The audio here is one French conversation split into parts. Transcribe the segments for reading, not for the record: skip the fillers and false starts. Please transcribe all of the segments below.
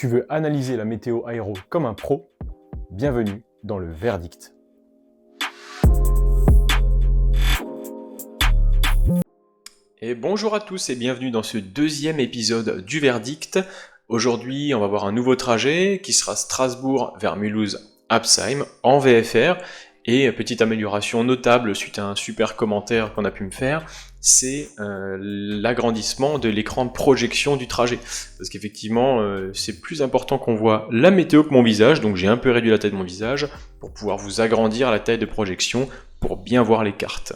Tu veux analyser la météo aéro comme un pro? Bienvenue dans le Verdict. Et bonjour à tous et bienvenue dans ce deuxième épisode du Verdict. Aujourd'hui, on va voir un nouveau trajet qui sera Strasbourg vers Mulhouse-Absheim en VFR. Et petite amélioration notable suite à un super commentaire qu'on a pu me faire, c'est l'agrandissement de l'écran de projection du trajet. Parce qu'effectivement, c'est plus important qu'on voit la météo que mon visage, donc j'ai un peu réduit la taille de mon visage pour pouvoir vous agrandir la taille de projection pour bien voir les cartes.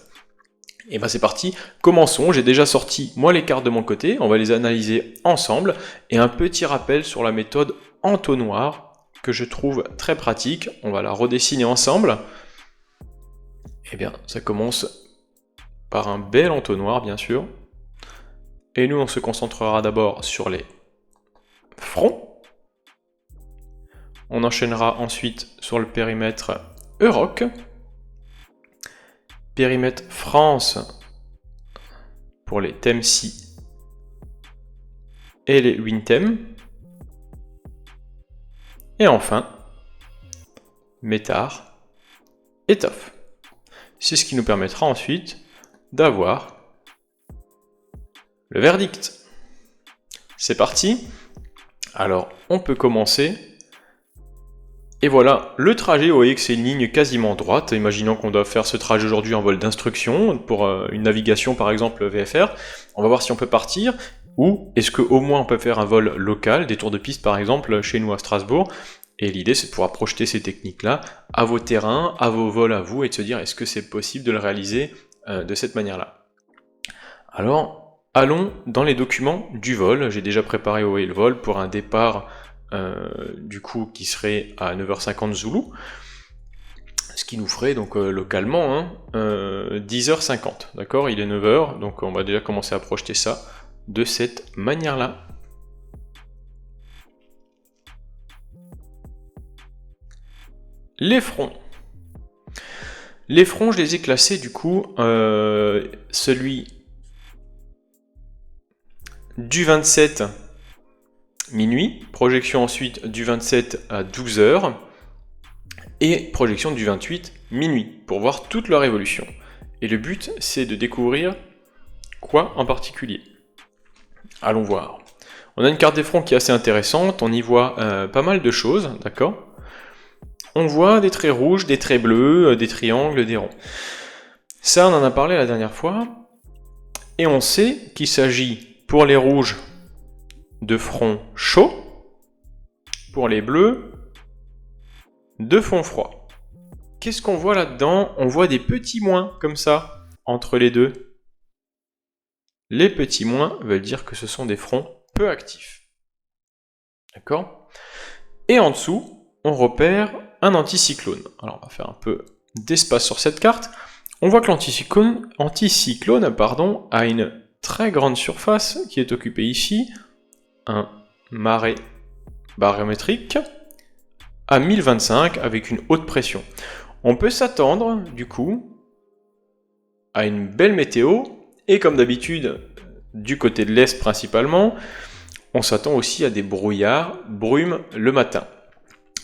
Et ben c'est parti, commençons, j'ai déjà sorti moi les cartes de mon côté, on va les analyser ensemble, et un petit rappel sur la méthode entonnoir que je trouve très pratique, on va la redessiner ensemble. Eh bien, ça commence par un bel entonnoir, bien sûr. Et nous, on se concentrera d'abord sur les fronts. On enchaînera ensuite sur le périmètre Euroc. Périmètre France pour les thèmes-ci et les WinThem. Et enfin, Métard et TOF. C'est ce qui nous permettra ensuite d'avoir le verdict. C'est parti. Alors, on peut commencer. Et voilà, le trajet, vous voyez que c'est une ligne quasiment droite. Imaginons qu'on doit faire ce trajet aujourd'hui en vol d'instruction pour une navigation par exemple VFR. On va voir si on peut partir ou est-ce qu'au moins on peut faire un vol local, des tours de piste par exemple chez nous à Strasbourg. Et l'idée, c'est de pouvoir projeter ces techniques-là à vos terrains, à vos vols à vous, et de se dire, est-ce que c'est possible de le réaliser de cette manière-là? Alors, allons dans les documents du vol. J'ai déjà préparé le vol pour un départ, du coup, qui serait à 9h50 Zoulou, ce qui nous ferait, donc, localement, 10h50, d'accord? Il est 9h, donc on va déjà commencer à projeter ça de cette manière-là. Les fronts. Les fronts, je les ai classés du coup, celui du 27 minuit, projection ensuite du 27 à 12h, et projection du 28 minuit, pour voir toute leur évolution. Et le but, c'est de découvrir quoi en particulier. Allons voir. On a une carte des fronts qui est assez intéressante, on y voit pas mal de choses, d'accord ? On voit des traits rouges, des traits bleus, des triangles, des ronds. Ça, on en a parlé la dernière fois. Et on sait qu'il s'agit, pour les rouges, de fronts chauds. Pour les bleus, de fonds froids. Qu'est-ce qu'on voit là-dedans? On voit des petits moins, comme ça, entre les deux. Les petits moins veulent dire que ce sont des fronts peu actifs. D'accord? Et en dessous, on repère un anticyclone. Alors on va faire un peu d'espace sur cette carte. On voit que l'anticyclone a une très grande surface qui est occupée ici, un marais barométrique à 1025 avec une haute pression. On peut s'attendre du coup à une belle météo et comme d'habitude du côté de l'est principalement, on s'attend aussi à des brouillards, brumes le matin.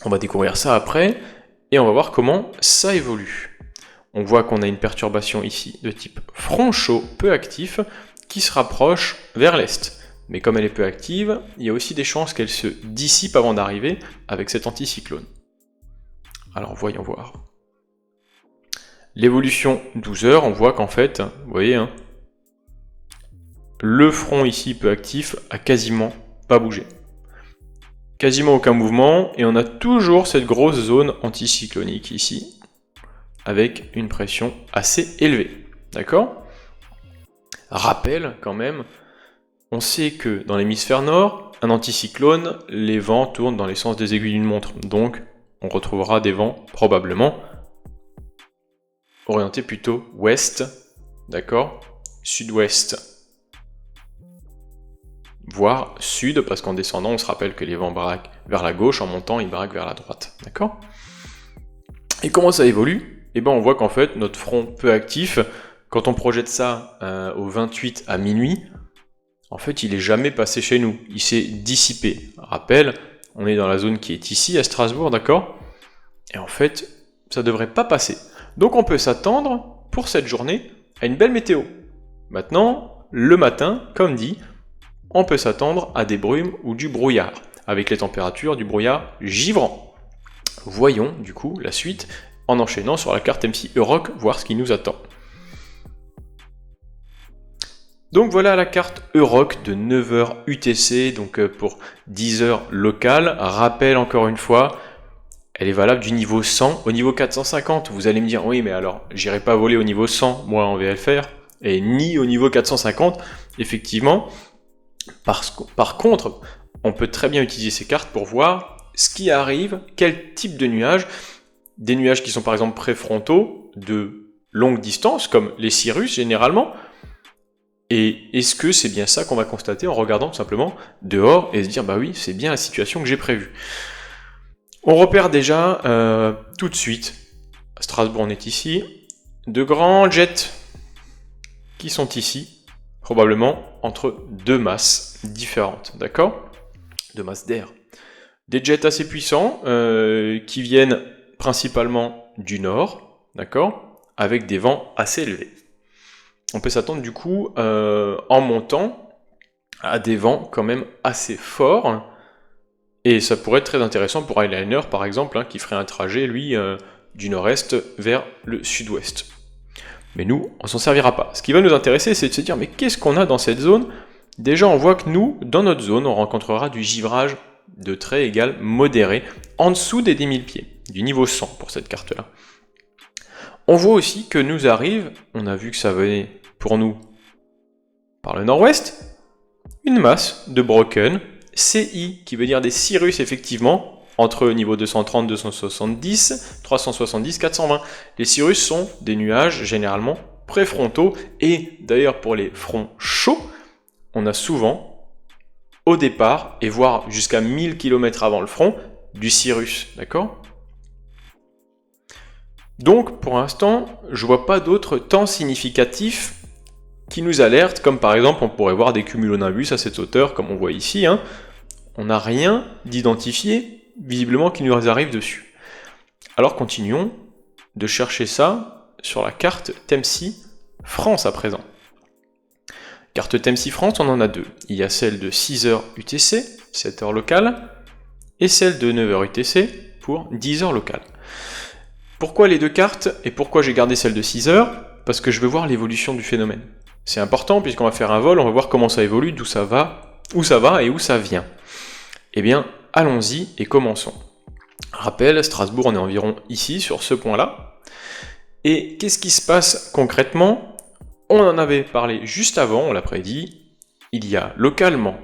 On va découvrir ça après, et on va voir comment ça évolue. On voit qu'on a une perturbation ici de type front chaud peu actif, qui se rapproche vers l'est. Mais comme elle est peu active, il y a aussi des chances qu'elle se dissipe avant d'arriver avec cet anticyclone. Alors voyons voir. L'évolution 12 heures, on voit qu'en fait, vous voyez, le front ici peu actif a quasiment pas bougé. Quasiment aucun mouvement, et on a toujours cette grosse zone anticyclonique ici, avec une pression assez élevée. D'accord? Rappel quand même, on sait que dans l'hémisphère nord, un anticyclone, les vents tournent dans les sens des aiguilles d'une montre, donc on retrouvera des vents probablement orientés plutôt ouest, d'accord? Sud-ouest. Voire sud, parce qu'en descendant, on se rappelle que les vents braquent vers la gauche, en montant, ils braquent vers la droite. D'accord? Et comment ça évolue? Eh bien, on voit qu'en fait, notre front peu actif, quand on projette ça au 28 à minuit, en fait, il n'est jamais passé chez nous. Il s'est dissipé. Rappel, On est dans la zone qui est ici, à Strasbourg, d'accord? Et en fait, ça ne devrait pas passer. Donc on peut s'attendre, pour cette journée, à une belle météo. Maintenant, le matin, comme dit, on peut s'attendre à des brumes ou du brouillard, avec les températures du brouillard givrant. Voyons, du coup, la suite, en enchaînant sur la carte MC Euroc, voir ce qui nous attend. Donc voilà la carte Euroc de 9h UTC, donc pour 10h local. Rappel encore une fois, elle est valable du niveau 100 au niveau 450. Vous allez me dire, oui mais alors j'irai pas voler au niveau 100 moi en VLFR, et ni au niveau 450. Effectivement, par contre, on peut très bien utiliser ces cartes pour voir ce qui arrive, quel type de nuages. Des nuages qui sont par exemple préfrontaux, de longue distance, comme les cirrus généralement. Et est-ce que c'est bien ça qu'on va constater en regardant tout simplement dehors et se dire bah oui, c'est bien la situation que j'ai prévue. On repère déjà tout de suite, à Strasbourg on est ici, de grands jets qui sont ici, probablement entre deux masses différentes, d'accord? Deux masses d'air. Des jets assez puissants qui viennent principalement du nord, d'accord? Avec des vents assez élevés. On peut s'attendre du coup, en montant, à des vents quand même assez forts, et ça pourrait être très intéressant pour Eyeliner par exemple, hein, qui ferait un trajet, lui, du nord-est vers le sud-ouest. Mais nous, on s'en servira pas. Ce qui va nous intéresser, c'est de se dire, mais qu'est-ce qu'on a dans cette zone? Déjà, on voit que nous, dans notre zone, on rencontrera du givrage de trait égal modéré, en dessous des 10 000 pieds, du niveau 100 pour cette carte-là. On voit aussi que nous arrive, on a vu que ça venait pour nous par le nord-ouest, une masse de broken CI, qui veut dire des cirrus effectivement, entre niveau 230, 270, 370, 420. Les cirrus sont des nuages généralement préfrontaux, et d'ailleurs pour les fronts chauds, on a souvent, au départ, et voire jusqu'à 1000 km avant le front, du cirrus, d'accord ? Donc, pour l'instant, je vois pas d'autres temps significatifs qui nous alertent, comme par exemple, on pourrait voir des cumulonimbus à cette hauteur, comme on voit ici, hein. On n'a rien d'identifié, visiblement, qui nous arrive dessus. Alors, continuons de chercher ça sur la carte TEMSI France à présent. Carte TEMSI France, on en a deux. Il y a celle de 6h UTC, 7h locale, et celle de 9h UTC pour 10h locale. Pourquoi les deux cartes et pourquoi j'ai gardé celle de 6h? Parce que je veux voir l'évolution du phénomène. C'est important puisqu'on va faire un vol, on va voir comment ça évolue, d'où ça va et où ça vient. Eh bien, allons-y et commençons. Rappel, Strasbourg, on est environ ici, sur ce point-là. Et qu'est-ce qui se passe concrètement? On en avait parlé juste avant, on l'a prédit. Il y a localement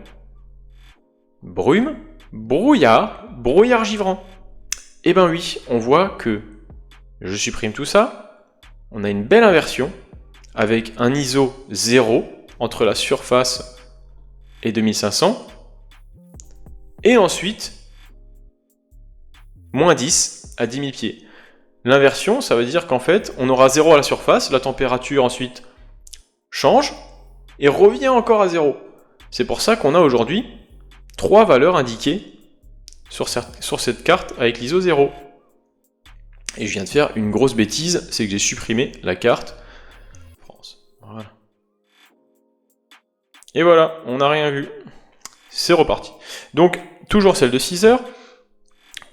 brume, brouillard givrant. Eh ben oui, on voit que je supprime tout ça, on a une belle inversion avec un ISO 0 entre la surface et 2500, et ensuite moins 10 à 10 000 pieds. L'inversion, ça veut dire qu'en fait, on aura 0 à la surface, la température ensuite change et revient encore à 0. C'est pour ça qu'on a aujourd'hui 3 valeurs indiquées sur cette carte avec l'ISO 0. Et je viens de faire une grosse bêtise, c'est que j'ai supprimé la carte France. Voilà. Et voilà, on n'a rien vu. C'est reparti. Donc, toujours celle de 6h.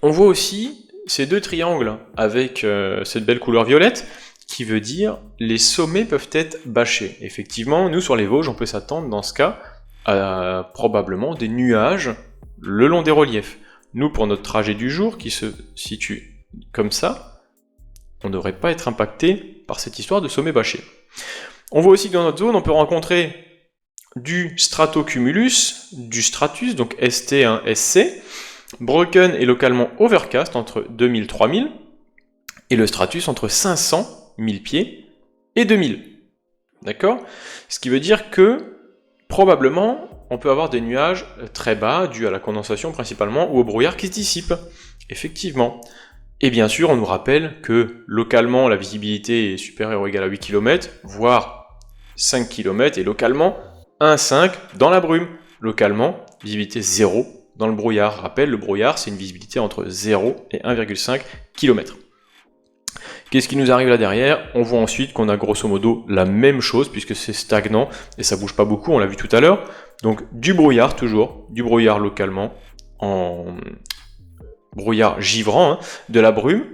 On voit aussi ces deux triangles avec cette belle couleur violette, qui veut dire les sommets peuvent être bâchés. Effectivement, nous sur les Vosges, on peut s'attendre dans ce cas à probablement des nuages le long des reliefs. Nous, pour notre trajet du jour, qui se situe comme ça, on ne devrait pas être impacté par cette histoire de sommet bâché. On voit aussi que dans notre zone, on peut rencontrer du stratocumulus, du stratus, donc ST1, SC, broken et localement overcast entre 2000 et 3000, et le stratus entre 500, 1000 pieds, et 2000. D'accord ? Ce qui veut dire que, probablement, on peut avoir des nuages très bas, dus à la condensation principalement, ou au brouillard qui se dissipe. Effectivement. Et bien sûr, on nous rappelle que, localement, la visibilité est supérieure ou égale à 8 km, voire 5 km, et localement, 1,5 dans la brume. Localement, visibilité 0 dans le brouillard. Rappel, le brouillard, c'est une visibilité entre 0 et 1,5 km. Qu'est-ce qui nous arrive là derrière? On voit ensuite qu'on a grosso modo la même chose, puisque c'est stagnant, et ça bouge pas beaucoup, on l'a vu tout à l'heure. Donc du brouillard toujours, du brouillard localement, en brouillard givrant, hein, de la brume,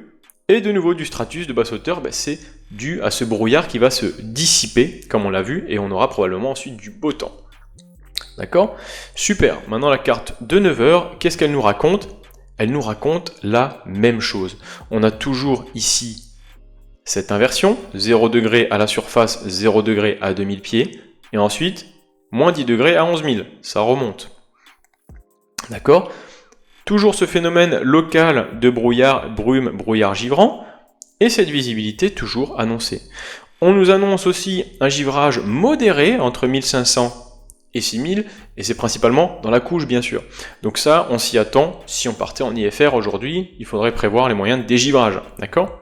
et de nouveau du stratus de basse hauteur, c'est dû à ce brouillard qui va se dissiper, comme on l'a vu, et on aura probablement ensuite du beau temps. D'accord? Super. Maintenant la carte de 9 heures, qu'est-ce qu'elle nous raconte? Elle nous raconte la même chose. On a toujours ici cette inversion, 0 degré à la surface, 0 degré à 2000 pieds, et ensuite, moins 10 degrés à 11 000, ça remonte. D'accord? Toujours ce phénomène local de brouillard, brume, brouillard givrant, et cette visibilité toujours annoncée. On nous annonce aussi un givrage modéré entre 1500 et 6000, et c'est principalement dans la couche bien sûr. Donc ça, on s'y attend. Si on partait en IFR aujourd'hui, il faudrait prévoir les moyens de dégivrage, d'accord?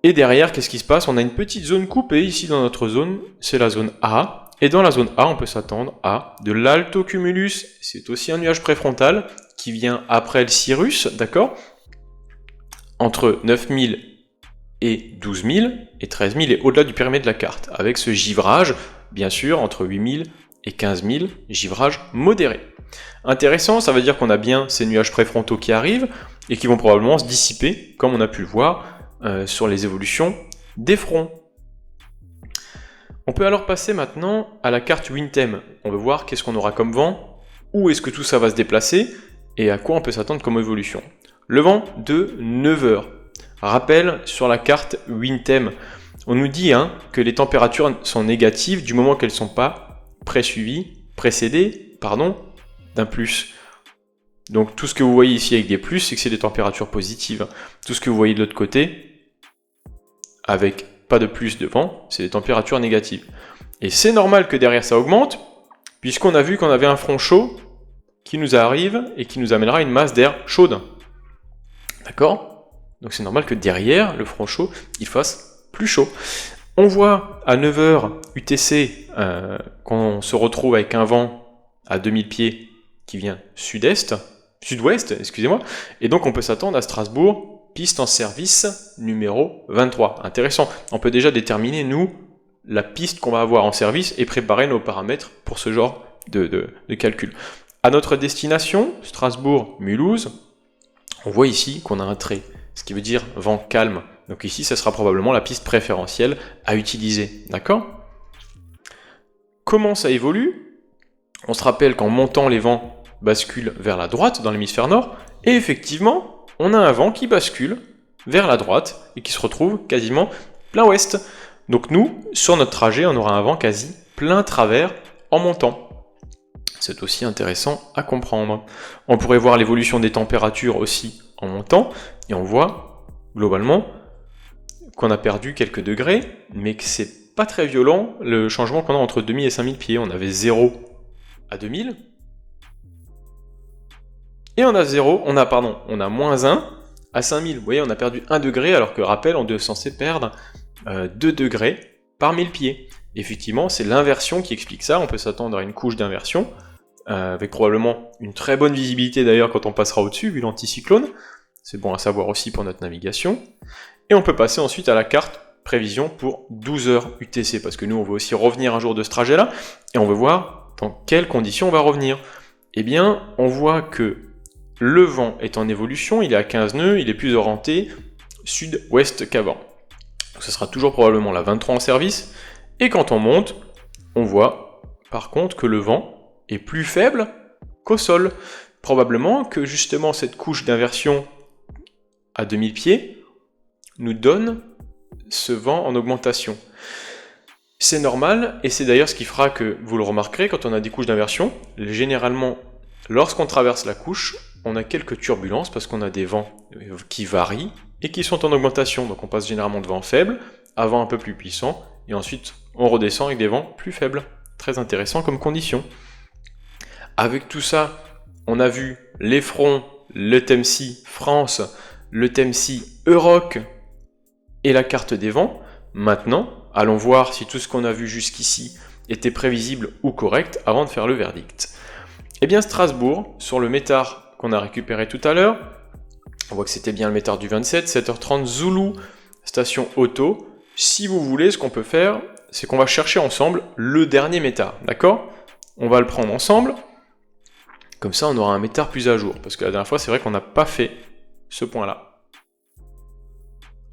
Et derrière, qu'est-ce qui se passe? On a une petite zone coupée ici dans notre zone, c'est la zone A. Et dans la zone A, on peut s'attendre à de l'altocumulus, c'est aussi un nuage préfrontal qui vient après le cirrus, d'accord? Entre 9000 et 12000 et 13000 et au-delà du périmètre de la carte, avec ce givrage, bien sûr, entre 8000 et 15000, givrage modéré. Intéressant, ça veut dire qu'on a bien ces nuages préfrontaux qui arrivent et qui vont probablement se dissiper, comme on a pu le voir, sur les évolutions des fronts. On peut alors passer maintenant à la carte WinTem. On veut voir qu'est-ce qu'on aura comme vent, où est-ce que tout ça va se déplacer, et à quoi on peut s'attendre comme évolution. Le vent de 9 heures. Rappel sur la carte WinTem. On nous dit que les températures sont négatives du moment qu'elles ne sont pas précédées d'un plus. Donc tout ce que vous voyez ici avec des plus, c'est que c'est des températures positives. Tout ce que vous voyez de l'autre côté, avec pas de plus de vent, c'est des températures négatives. Et c'est normal que derrière ça augmente, puisqu'on a vu qu'on avait un front chaud qui nous arrive et qui nous amènera une masse d'air chaude. D'accord? Donc c'est normal que derrière, le front chaud, il fasse plus chaud. On voit à 9h UTC qu'on se retrouve avec un vent à 2000 pieds qui vient sud-ouest, excusez-moi, et donc on peut s'attendre à Strasbourg, piste en service numéro 23. Intéressant, on peut déjà déterminer, nous, la piste qu'on va avoir en service et préparer nos paramètres pour ce genre de calcul. À notre destination, Strasbourg-Mulhouse, on voit ici qu'on a un trait, ce qui veut dire vent calme. Donc ici, ça sera probablement la piste préférentielle à utiliser. D'accord? Comment ça évolue? On se rappelle qu'en montant, les vents basculent vers la droite dans l'hémisphère nord, et effectivement, on a un vent qui bascule vers la droite et qui se retrouve quasiment plein ouest. Donc nous, sur notre trajet, on aura un vent quasi plein travers en montant. C'est aussi intéressant à comprendre. On pourrait voir l'évolution des températures aussi en montant, et on voit globalement qu'on a perdu quelques degrés, mais que c'est pas très violent le changement qu'on a entre 2000 et 5000 pieds. On avait 0 à 2000, et on a moins 1 à 5000. Vous voyez, on a perdu 1 degré, alors que rappel, on est censé perdre 2 degrés par 1000 pieds. Effectivement, c'est l'inversion qui explique ça. On peut s'attendre à une couche d'inversion, avec probablement une très bonne visibilité d'ailleurs quand on passera au-dessus, vu l'anticyclone. C'est bon à savoir aussi pour notre navigation. Et on peut passer ensuite à la carte prévision pour 12 heures UTC, parce que nous, on veut aussi revenir un jour de ce trajet-là, et on veut voir dans quelles conditions on va revenir. Eh bien, on voit que le vent est en évolution, il est à 15 nœuds, il est plus orienté sud-ouest qu'avant. Donc ce sera toujours probablement la 23 en service, et quand on monte, on voit par contre que le vent est plus faible qu'au sol. Probablement que justement cette couche d'inversion à 2000 pieds nous donne ce vent en augmentation. C'est normal, et c'est d'ailleurs ce qui fera que, vous le remarquerez, quand on a des couches d'inversion, généralement, lorsqu'on traverse la couche, on a quelques turbulences parce qu'on a des vents qui varient et qui sont en augmentation. Donc on passe généralement de vents faibles à vents un peu plus puissants, et ensuite on redescend avec des vents plus faibles. Très intéressant comme condition. Avec tout ça, on a vu les fronts, le TEMSI France, le TEMSI Euroc et la carte des vents. Maintenant, allons voir si tout ce qu'on a vu jusqu'ici était prévisible ou correct avant de faire le verdict. Eh bien Strasbourg, sur le métard qu'on a récupéré tout à l'heure, on voit que c'était bien le métard du 27, 7h30 Zulu, station auto. Si vous voulez, ce qu'on peut faire, c'est qu'on va chercher ensemble le dernier métard, d'accord? On va le prendre ensemble, comme ça on aura un métard plus à jour, parce que la dernière fois c'est vrai qu'on n'a pas fait ce point-là.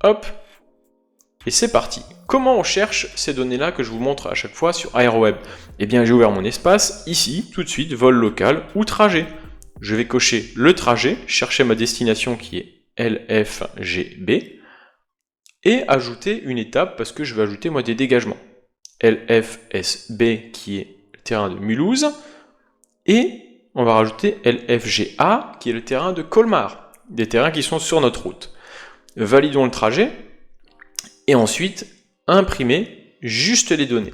Hop, et c'est parti. Comment on cherche ces données-là que je vous montre à chaque fois sur AeroWeb? Eh bien j'ai ouvert mon espace, ici, tout de suite, vol local ou trajet. Je vais cocher le trajet, chercher ma destination qui est LFGB, et ajouter une étape parce que je vais ajouter moi des dégagements. LFSB qui est le terrain de Mulhouse, et on va rajouter LFGA qui est le terrain de Colmar, des terrains qui sont sur notre route. Validons le trajet, et ensuite imprimer juste les données.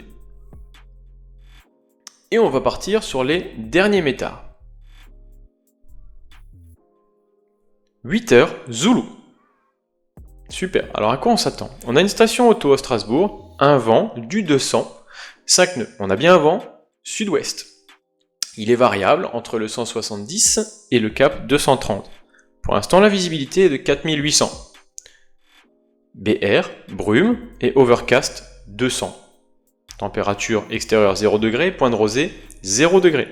Et on va partir sur les derniers métards. 8h Zulu. Super, alors à quoi on s'attend? On a une station auto à Strasbourg, un vent du 200, 5 nœuds. On a bien un vent sud-ouest. Il est variable entre le 170 et le cap 230. Pour l'instant, la visibilité est de 4800. BR, brume, et overcast 200. Température extérieure 0 degré, point de rosée 0 degré.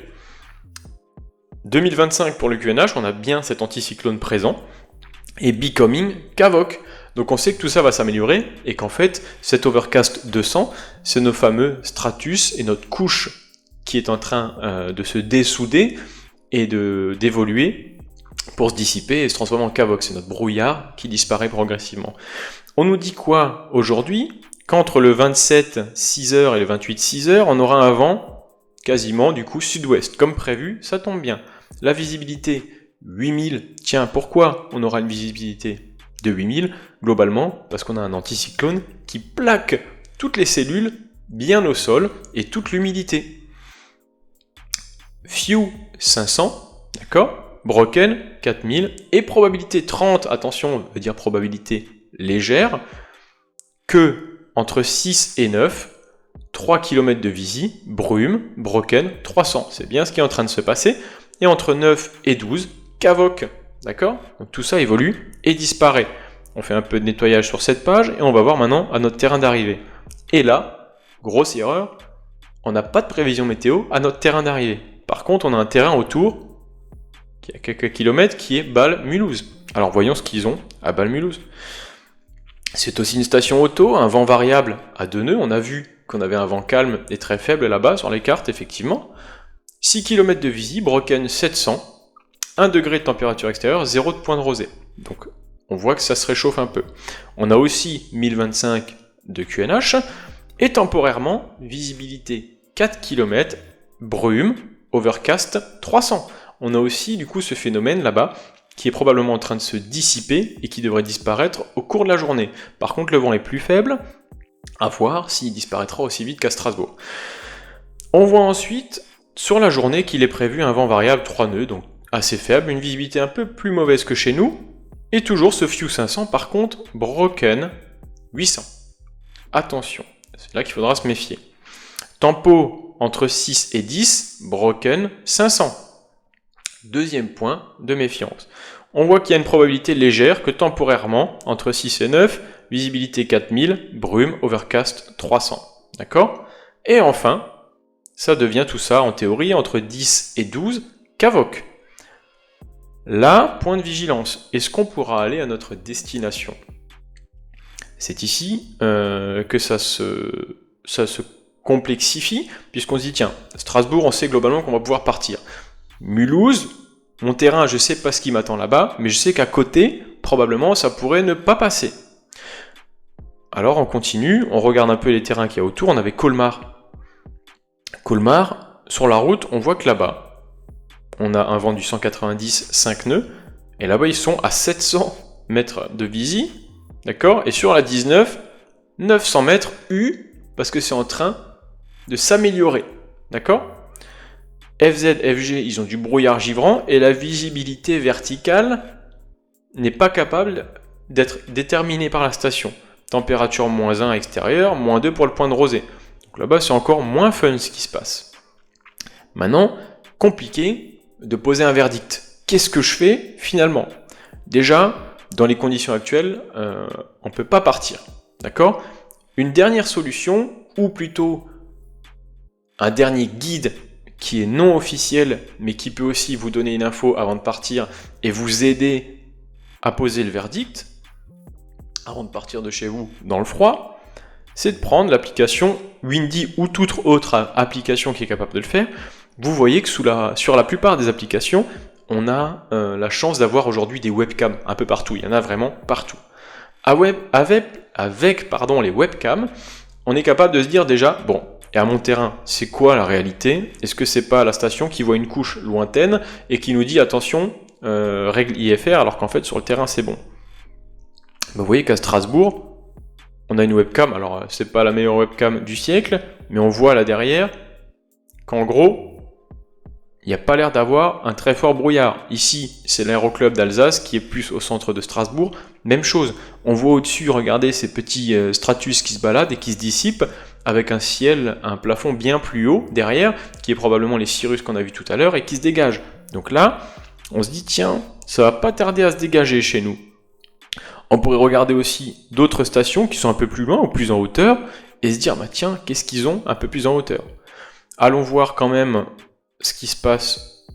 2025 pour le QNH, on a bien cet anticyclone présent, et becoming Kavok. Donc on sait que tout ça va s'améliorer, et qu'en fait, cet overcast 200, c'est nos fameux stratus et notre couche qui est en train de se dessouder et d'évoluer pour se dissiper et se transformer en Kavok. C'est notre brouillard qui disparaît progressivement. On nous dit quoi aujourd'hui? Qu'entre le 27 6h et le 28 6h, on aura un vent quasiment du coup sud-ouest. Comme prévu, ça tombe bien. La visibilité 8000, tiens, pourquoi on aura une visibilité de 8000? Globalement, parce qu'on a un anticyclone qui plaque toutes les cellules bien au sol et toute l'humidité. Few 500, d'accord? Broken 4000 et probabilité 30, attention, on veut dire probabilité légère, que entre 6 et 9, 3 km de visi, brume, broken, 300. C'est bien ce qui est en train de se passer. Et entre 9 et 12, Kavok. D'accord? Donc tout ça évolue et disparaît. On fait un peu de nettoyage sur cette page et on va voir maintenant à notre terrain d'arrivée. Et là, grosse erreur, on n'a pas de prévision météo à notre terrain d'arrivée. Par contre, on a un terrain autour, qui a quelques kilomètres, qui est Bâle-Mulhouse. Alors voyons ce qu'ils ont à Bâle-Mulhouse. C'est aussi une station auto, un vent variable à 2 nœuds. On a vu qu'on avait un vent calme et très faible là-bas sur les cartes, effectivement. 6 km de visi, broken 700, 1 degré de température extérieure, 0 de point de rosée. Donc on voit que ça se réchauffe un peu. On a aussi 1025 de QNH, et temporairement, visibilité 4 km, brume, overcast 300. On a aussi du coup ce phénomène là-bas, qui est probablement en train de se dissiper et qui devrait disparaître au cours de la journée. Par contre, le vent est plus faible, à voir s'il disparaîtra aussi vite qu'à Strasbourg. On voit ensuite, sur la journée, qu'il est prévu un vent variable 3 nœuds, donc assez faible, une visibilité un peu plus mauvaise que chez nous, et toujours ce Few 500, par contre, broken 800. Attention, c'est là qu'il faudra se méfier. Tempo entre 6 et 10, broken 500. Deuxième point de méfiance. On voit qu'il y a une probabilité légère que temporairement, entre 6 et 9, visibilité 4000, brume, overcast 300. D'accord? Et enfin, ça devient tout ça en théorie entre 10 et 12, Kavok. Là, point de vigilance. Est-ce qu'on pourra aller à notre destination? C'est ici que ça se complexifie, puisqu'on se dit, tiens, Strasbourg, on sait globalement qu'on va pouvoir partir. Mulhouse, mon terrain, je sais pas ce qui m'attend là-bas, mais je sais qu'à côté, probablement, ça pourrait ne pas passer. Alors on continue, on regarde un peu les terrains qu'il y a autour, on avait Colmar. Colmar, sur la route, on voit que là-bas, on a un vent du 190, 5 nœuds, et là-bas ils sont à 700 mètres de visi, d'accord? Et sur la 19, 900 mètres U, parce que c'est en train de s'améliorer, d'accord? FZ, FG, ils ont du brouillard givrant, et la visibilité verticale n'est pas capable d'être déterminée par la station. Température moins 1 extérieure, moins 2 pour le point de rosée. Donc là-bas, c'est encore moins fun ce qui se passe. Maintenant, compliqué, de poser un verdict. Qu'est-ce que je fais finalement? Déjà, dans les conditions actuelles, on ne peut pas partir. D'accord? Une dernière solution, ou plutôt un dernier guide qui est non officiel, mais qui peut aussi vous donner une info avant de partir et vous aider à poser le verdict, avant de partir de chez vous dans le froid, c'est de prendre l'application Windy ou toute autre application qui est capable de le faire. Vous voyez que sur la plupart des applications, on a la chance d'avoir aujourd'hui des webcams un peu partout. Il y en a vraiment partout. Avec les webcams, on est capable de se dire déjà, bon, et à mon terrain, c'est quoi la réalité? Est-ce que c'est pas la station qui voit une couche lointaine et qui nous dit attention, règle IFR, alors qu'en fait sur le terrain c'est bon? Vous voyez qu'à Strasbourg, on a une webcam, alors c'est pas la meilleure webcam du siècle, mais on voit là derrière qu'en gros, il n'y a pas l'air d'avoir un très fort brouillard. Ici, c'est l'aéroclub d'Alsace qui est plus au centre de Strasbourg. Même chose, on voit au-dessus, regardez ces petits stratus qui se baladent et qui se dissipent avec un ciel, un plafond bien plus haut derrière, qui est probablement les cirrus qu'on a vu tout à l'heure et qui se dégage. Donc là, on se dit tiens, ça va pas tarder à se dégager chez nous. On pourrait regarder aussi d'autres stations qui sont un peu plus loin ou plus en hauteur et se dire bah tiens, qu'est-ce qu'ils ont un peu plus en hauteur? Allons voir quand même ce qui se passe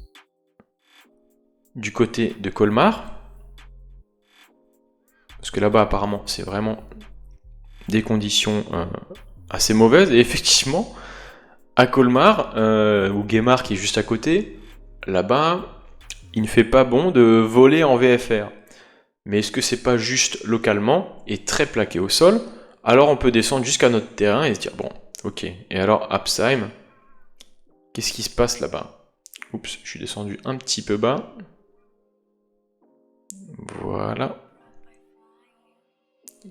du côté de Colmar, parce que là-bas apparemment c'est vraiment des conditions assez mauvaises, et effectivement à Colmar, ou Guémar qui est juste à côté, là-bas il ne fait pas bon de voler en VFR. Mais est-ce que c'est pas juste localement et très plaqué au sol? Alors on peut descendre jusqu'à notre terrain et se dire bon, ok, et alors Absheim, qu'est-ce qui se passe là-bas? Oups, je suis descendu un petit peu bas. Voilà.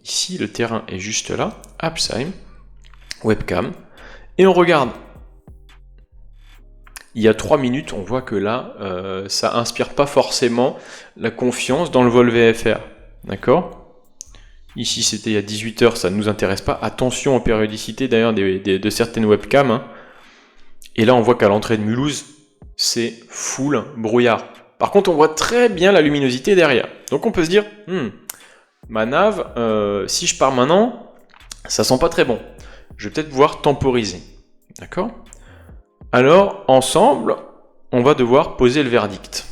Ici, le terrain est juste là. Absheim, webcam. Et on regarde. Il y a 3 minutes, on voit que là, ça inspire pas forcément la confiance dans le vol VFR. D'accord? Ici, c'était il y a 18h, ça ne nous intéresse pas. Attention aux périodicités d'ailleurs de certaines webcams. Hein. Et là, on voit qu'à l'entrée de Mulhouse, c'est full brouillard. Par contre, on voit très bien la luminosité derrière. Donc on peut se dire, ma nav, si je pars maintenant, ça sent pas très bon. Je vais peut-être pouvoir temporiser. D'accord? Alors, ensemble, on va devoir poser le verdict.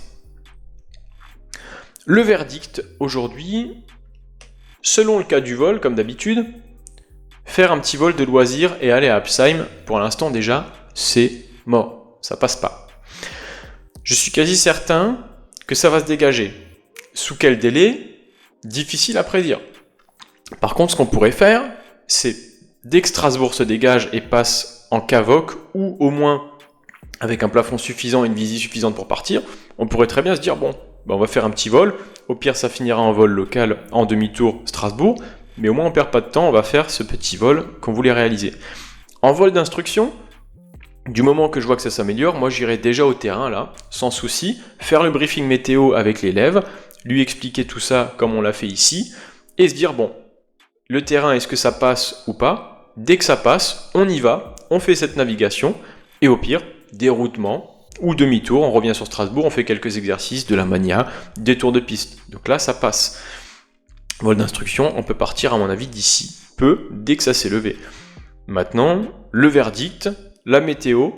Le verdict, aujourd'hui, selon le cas du vol, comme d'habitude, faire un petit vol de loisir et aller à Absheim, pour l'instant déjà, c'est mort. Ça passe pas. Je suis quasi certain que ça va se dégager. Sous quel délai? Difficile à prédire. Par contre, ce qu'on pourrait faire, c'est dès que Strasbourg se dégage et passe en CAVOC, ou au moins avec un plafond suffisant et une visée suffisante pour partir, on pourrait très bien se dire, bon, on va faire un petit vol, au pire ça finira en vol local en demi-tour Strasbourg, mais au moins on perd pas de temps, on va faire ce petit vol qu'on voulait réaliser. En vol d'instruction, du moment que je vois que ça s'améliore, moi j'irai déjà au terrain là, sans souci, faire le briefing météo avec l'élève, lui expliquer tout ça comme on l'a fait ici, et se dire, bon, le terrain, est-ce que ça passe ou pas? Dès que ça passe, on y va, on fait cette navigation, et au pire, déroutement ou demi-tour, on revient sur Strasbourg, on fait quelques exercices, de la mania, des tours de piste. Donc là, ça passe. Vol d'instruction, on peut partir à mon avis d'ici peu, dès que ça s'est levé. Maintenant, le verdict, la météo,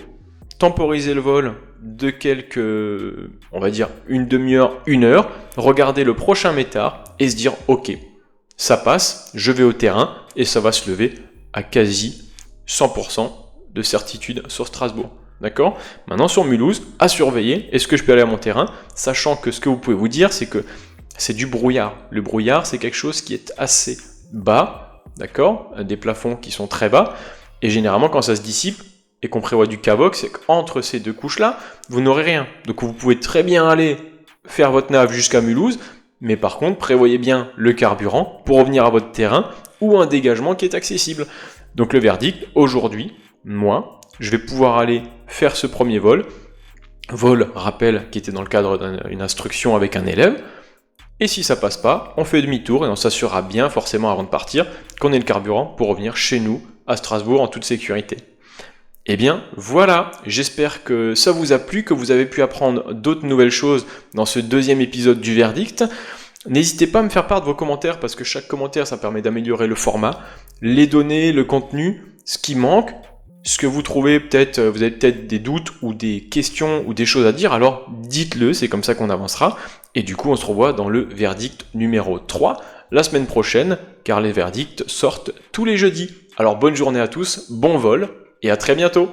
temporiser le vol de quelques, on va dire, une demi-heure, 1 heure, regarder le prochain métard et se dire, ok, ça passe, je vais au terrain et ça va se lever à quasi 100% de certitude sur Strasbourg. D'accord? Maintenant sur Mulhouse, à surveiller, est-ce que je peux aller à mon terrain? Sachant que ce que vous pouvez vous dire, c'est que c'est du brouillard. Le brouillard, c'est quelque chose qui est assez bas, d'accord? Des plafonds qui sont très bas, et généralement quand ça se dissipe, et qu'on prévoit du CAVOC, c'est qu'entre ces deux couches-là, vous n'aurez rien. Donc vous pouvez très bien aller faire votre nav jusqu'à Mulhouse, mais par contre, prévoyez bien le carburant pour revenir à votre terrain, ou un dégagement qui est accessible. Donc le verdict, aujourd'hui, moi, je vais pouvoir aller faire ce premier vol, rappel, qui était dans le cadre d'une instruction avec un élève, et si ça passe pas, on fait demi-tour et on s'assurera bien, forcément avant de partir, qu'on ait le carburant pour revenir chez nous, à Strasbourg, en toute sécurité. Eh bien voilà, j'espère que ça vous a plu, que vous avez pu apprendre d'autres nouvelles choses dans ce deuxième épisode du verdict. N'hésitez pas à me faire part de vos commentaires parce que chaque commentaire ça permet d'améliorer le format, les données, le contenu, ce qui manque, ce que vous trouvez peut-être, vous avez peut-être des doutes ou des questions ou des choses à dire, alors dites-le, c'est comme ça qu'on avancera. Et du coup on se revoit dans le verdict numéro 3 la semaine prochaine, car les verdicts sortent tous les jeudis. Alors bonne journée à tous, bon vol, et à très bientôt!